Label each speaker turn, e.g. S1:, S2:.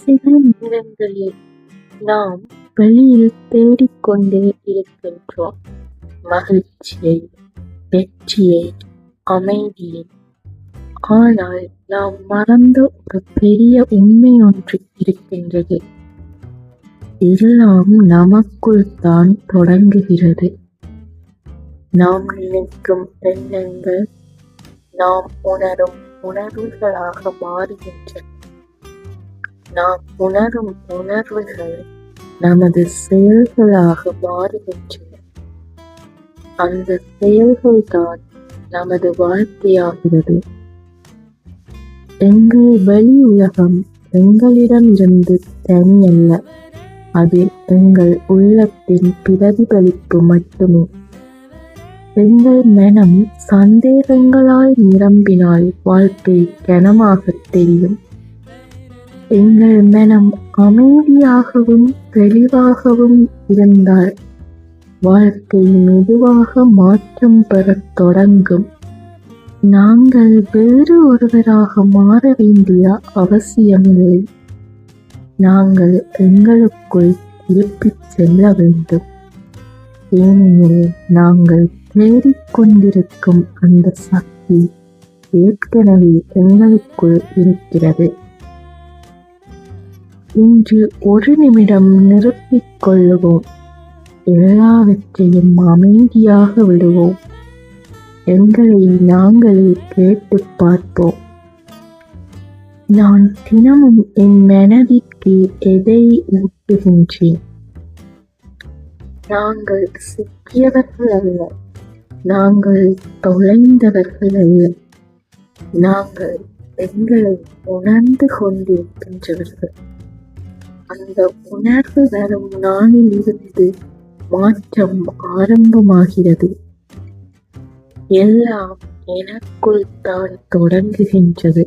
S1: சில நேரங்களில் நாம் வெளியில் தேடிக்கொண்டே இருக்கின்றோம். மகிழ்ச்சியை, வெற்றியை, அமைதியை. ஆனால் நாம் மறந்த ஒரு பெரிய உண்மை ஒன்று இருக்கின்றது. எல்லாம் நமக்குள் தான் தொடங்குகிறது. நாம் நினைக்கும் எண்ணங்கள் நாம் உணரும் உணர்வுகளாக மாறுகின்றன. நாம் உணரும் உணர்வுகள் நமது செயல்களாக மாறுகின்றன. அந்த செயல்கள்தான் நமது வாழ்க்கையாகிறது. எங்கள் வெளி உலகம் எங்களிடமிருந்து தனியல்ல, அது எங்கள் உள்ளத்தின் பிரதிபலிப்பு மட்டுமே. எங்கள் மனம் சந்தேகங்களால் நிரம்பினால் வாழ்க்கை கனமாக தெரியும். எங்கள் மனம் அமைதியாகவும் தெளிவாகவும் இருந்தால் வாழ்க்கை மெதுவாக மாற்றம் பெறத் தொடங்கும். நாங்கள் வேறு ஒருவராக மாற வேண்டிய அவசியமில்லை. நாங்கள் எங்களுக்குள் திருப்பிச் செல்ல வேண்டும். ஏனெனில் நாங்கள் தேடிக்கொண்டிருக்கும் அந்த சக்தி ஏற்கனவே எங்களுக்குள் இருக்கிறது. இன்று ஒரு நிமிடம் நிறுத்திக் கொள்ளுவோம். எல்லாவற்றையும் அமைதியாக விடுவோம். எங்களை நாங்களே கேட்டு பார்ப்போம். நான் தினமும் என் மனதிற்கு எதை ஊட்டுகின்றேன்? நாங்கள் சிக்கியவர்கள் அல்ல, நாங்கள் தொலைந்தவர்கள் அல்ல, நாங்கள் எங்களை உணர்ந்து கொண்டிருக்கின்றவர்கள். அந்த உணர்வு வரும் நாளில் இருந்து மாற்றம் ஆரம்பமாகிறது. எல்லாம் எனக்குள் தான் தொடங்குகின்றது.